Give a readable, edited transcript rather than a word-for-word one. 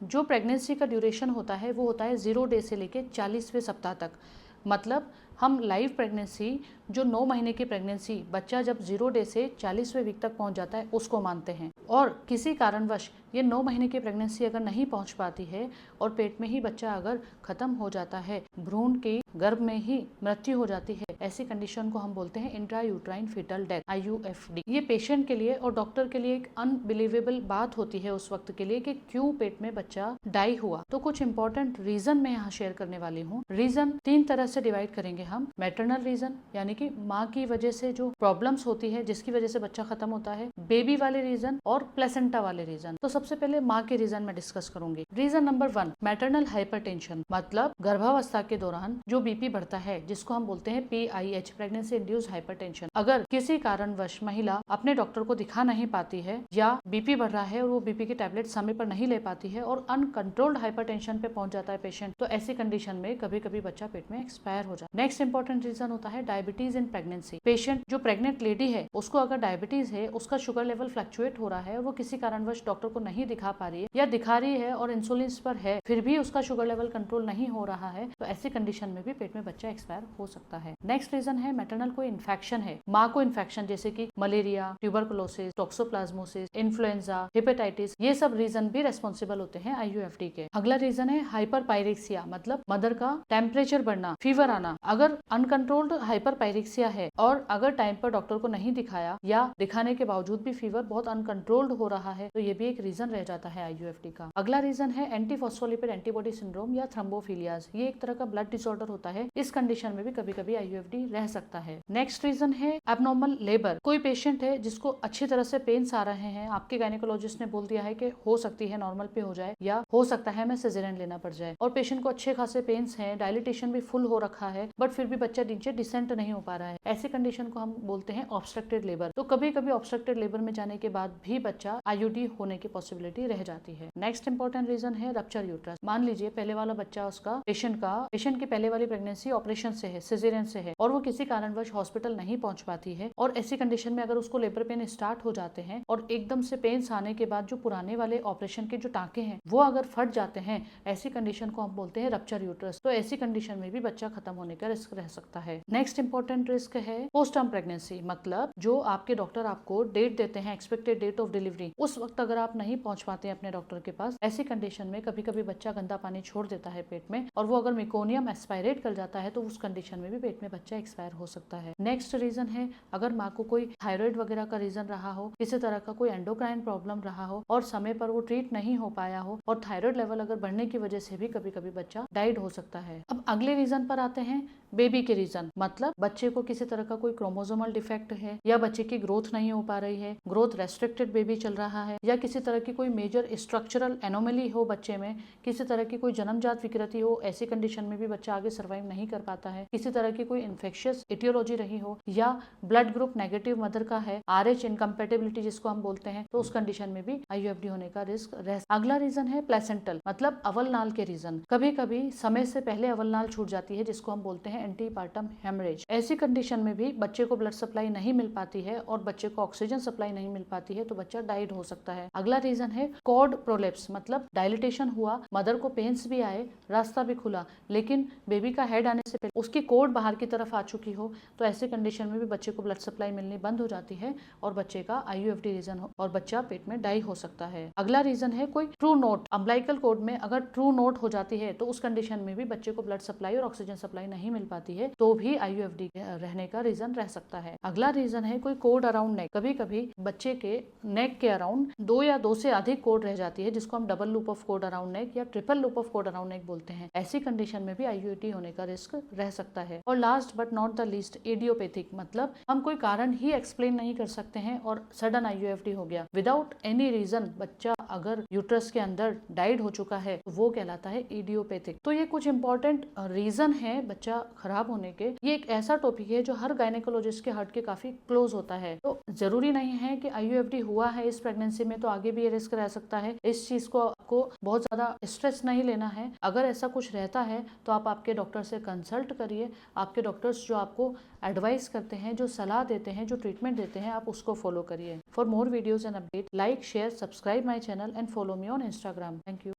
जो प्रेगनेंसी का ड्यूरेशन होता है वो होता है 0 डे से लेके 40वें सप्ताह तक। मतलब हम लाइव प्रेगनेंसी, जो 9 महीने की प्रेगनेंसी बच्चा जब 0 डे से 40वें वीक तक पहुंच जाता है उसको मानते हैं। और किसी कारणवश ये 9 महीने की प्रेगनेंसी अगर नहीं पहुंच पाती है और पेट में ही बच्चा अगर खत्म हो जाता है, भ्रूण के गर्भ में ही मृत्यु हो जाती है, ऐसी कंडीशन को हम बोलते हैं intra uterine foetal death, IUFD। ये पेशेंट के लिए और डॉक्टर के लिए एक अनबिलीवेबल बात होती है उस वक्त के लिए कि क्यों पेट में बच्चा डाई हुआ। तो कुछ इंपॉर्टेंट रीजन मैं यहाँ शेयर करने वाली हूँ। रीजन 3 तरह से डिवाइड करेंगे हम। मैटरनल रीजन यानी कि माँ की वजह से जो प्रॉब्लम्स होती है जिसकी वजह से बच्चा खत्म होता है, बेबी वाले रीजन और प्लेसेंटा वाले रीजन। तो सबसे पहले माँ के रीजन में डिस्कस करूंगी। रीजन नंबर 1, मैटरनल हाइपरटेंशन, मतलब गर्भावस्था के दौरान जो बीपी बढ़ता है जिसको हम बोलते हैं PIH, प्रेगनेंसी इंड्यूस्ड हाइपरटेंशन। अगर किसी कारणवश महिला अपने डॉक्टर को दिखा नहीं पाती है या बीपी बढ़ रहा है और वो बीपी की टैबलेट समय पर नहीं ले पाती है और अनकंट्रोल्ड हाइपरटेंशन पे पहुंच जाता है पेशेंट, तो ऐसी कंडीशन में कभी कभी बच्चा पेट में एक्सपायर हो जाता है। नेक्स्ट इंपॉर्टेंट रीजन होता है डायबिटीज इन प्रेगनेंसी। पेशेंट जो प्रेग्नेंट लेडी है उसको अगर डायबिटीज है, उसका शुगर लेवल फ्लक्चुएट हो रहा है और वो किसी कारणवश डॉक्टर को नहीं दिखा पा रही है या दिखा रही है और इंसुलिन पर है फिर भी उसका शुगर लेवल कंट्रोल नहीं हो रहा है, तो ऐसी कंडीशन में भी पेट में बच्चा एक्सपायर हो सकता है। नेक्स्ट रीजन है मैटरनल कोई इन्फेक्शन है, माँ को इन्फेक्शन जैसे कि malaria, tuberculosis, toxoplasmosis, influenza, hepatitis, ये सब रीजन भी रेस्पॉन्सिबल होते हैं IUFD के। अगला रीजन है हाइपरपायरेक्सिया, मतलब मदर का टेम्परेचर बढ़ना, फीवर आना। अगर अनकंट्रोल्ड हाइपरपायरेक्सिया है और अगर टाइम पर डॉक्टर को नहीं दिखाया या दिखाने के बावजूद भी फीवर बहुत अनकंट्रोल्ड हो रहा है, तो ये भी एक रीजन रह जाता है IUFD का। अगला रीजन है एंटीफॉस्फोलिपिड एंटीबॉडी सिंड्रोम या थ्रोम्बोफिलियाज। ये एक तरह का ब्लड डिसऑर्डर होता है, इस कंडीशन में भी कभी कभी IUFD रह सकता है। नेक्स्ट रीजन है एबनॉर्मल लेबर। कोई पेशेंट है जिसको अच्छी तरह से पेन्स आ रहे हैं, आपके गायनेकोलॉजिस्ट ने बोल दिया है कि हो सकती है नॉर्मल पे हो जाए या हो सकता है मैं सिजेरियन लेना पड़ जाए, और पेशेंट को अच्छे खासे पेन्स हैं, डायलिटेशन भी फुल हो रखा है, बट फिर भी बच्चा नीचे डिसेंट नहीं हो पा रहा है, ऐसी कंडीशन को हम बोलते हैं ऑब्स्ट्रक्टेड लेबर। तो कभी कभी ऑब्स्ट्रक्टेड लेबर में जाने के बाद भी बच्चा IUD होने की पॉसिबिलिटी रह जाती है। नेक्स्ट इंपॉर्टेंट रीजन है रप्चर यूट्रस। मान लीजिए पहले वाला बच्चा उसका पेशेंट की पहले वाली प्रेगनेंसी ऑपरेशन से है, सिजेरियन से है, और वो किसी कारणवश हॉस्पिटल नहीं पहुंच पाती है, और ऐसी कंडीशन में अगर उसको लेबर पेन स्टार्ट हो जाते हैं और एकदम से पेन्स आने के बाद जो पुराने वाले ऑपरेशन के जो टांके हैं वो अगर फट जाते हैं, ऐसी कंडीशन को हम बोलते हैं रप्चर यूट्रस। तो ऐसी कंडीशन में भी बच्चा खत्म होने का रिस्क रह सकता है। नेक्स्ट इंपॉर्टेंट रिस्क है पोस्ट टर्म प्रेगनेंसी, मतलब जो आपके डॉक्टर आपको डेट देते हैं, एक्सपेक्टेड डेट ऑफ डिलीवरी, उस वक्त अगर आप नहीं पहुंच पाते हैं अपने डॉक्टर के पास, ऐसी कंडीशन में कभी कभी बच्चा गंदा पानी छोड़ देता है पेट में, और वो अगर मेकोनियम एस्पायरेट कर जाता है तो उस कंडीशन में भी पेट में बच्चा एक्सपायर हो सकता है। नेक्स्ट रीजन है अगर माँ को कोई थायराइड वगैरह का रीजन रहा हो, किसी तरह का कोई एंडोक्राइन प्रॉब्लम रहा हो और समय पर वो ट्रीट नहीं हो पाया हो, और थायराइड लेवल अगर बढ़ने की वजह से भी कभी कभी बच्चा डाइड हो सकता है। अब अगले रीजन पर आते हैं, बेबी के रीजन, मतलब बच्चे को किसी तरह का कोई क्रोमोसोमल डिफेक्ट है या बच्चे की ग्रोथ नहीं हो पा रही है, ग्रोथ रेस्ट्रिक्टेड बेबी चल रहा है, या किसी तरह की कोई मेजर स्ट्रक्चरल एनोमली हो बच्चे में, किसी तरह की कोई जन्मजात विकृति हो, ऐसी कंडीशन में भी बच्चा आगे सर्वाइव नहीं कर पाता है, किसी तरह की कोई इन्फेक्शियस एटियोलॉजी रही हो, या ब्लड ग्रुप नेगेटिव मदर का है, RH इनकम्पेटेबिलिटी जिसको हम बोलते हैं, तो उस कंडीशन में भी IUFD होने का रिस्क रह। अगला रीजन है प्लेसेंटल, मतलब अवल नाल के रीजन। कभी कभी समय से पहले अवल नाल छूट जाती है जिसको हम बोलते हैं एंटीपार्टम हेमरेज। ऐसी कंडीशन में भी बच्चे को ब्लड सप्लाई नहीं मिल पाती है और बच्चे को ऑक्सीजन सप्लाई नहीं मिल पाती है, तो बच्चा डाइड हो सकता है। अगला रीजन है कॉर्ड प्रोलेप्स, मतलब डायलिटेशन हुआ, मदर को पेन्स भी आए, रास्ता भी खुला, लेकिन बेबी का हेड आने से पहले उसकी कोड बाहर की तरफ आ चुकी हो, तो ऐसे कंडीशन में भी बच्चे को ब्लड सप्लाई मिलनी बंद हो जाती है और बच्चे का IUFD रीजन हो और बच्चा पेट में डाई हो सकता है। अगला रीजन है कोई ट्रू नोट, अम्बिलिकल कोड में अगर ट्रू नोट हो जाती है तो उस कंडीशन में भी बच्चे को ब्लड सप्लाई और ऑक्सीजन सप्लाई नहीं मिल पाती है, तो भी IUFD रहने का रीजन रह सकता है। अगला रीजन है कोई कोड अराउंड नेक। कभी कभी बच्चे के नेक के अराउंड 2 या 2 से अधिक कोड रह जाती है जिसको हम double loop of cord around neck या triple loop of cord around neck बोलते हैं। ऐसी कंडीशन में भी IUD होने का रिस्क रह सकता है। और last but not the least, idiopathic, मतलब हम कोई कारण ही एक्सप्लेन नहीं कर सकते हैं और सडन IUFD हो गया विदाउट एनी रीजन, बच्चा अगर यूट्रस के अंदर डाइड हो चुका है, तो वो कहलाता है इडियोपैथिक। तो ये कुछ इंपॉर्टेंट रीजन है बच्चा खराब होने के। ये एक ऐसा टॉपिक है जो हर गायनेकोलॉजिस्ट के हार्ट के काफी क्लोज होता है। तो जरूरी नहीं है कि IUFD हुआ है इस प्रेगनेंसी में तो आगे भी ये रिस्क रह सकता है। इस चीज को आपको बहुत ज्यादा स्ट्रेस नहीं लेना है। अगर ऐसा कुछ रहता है तो आप आपके डॉक्टर से कंसल्ट करिए। आपके डॉक्टर्स जो आपको एडवाइस करते हैं, जो सलाह देते हैं, जो ट्रीटमेंट देते हैं, आप उसको फॉलो करिए। For more videos and update, like, share, subscribe my channel and follow me on Instagram. Thank you.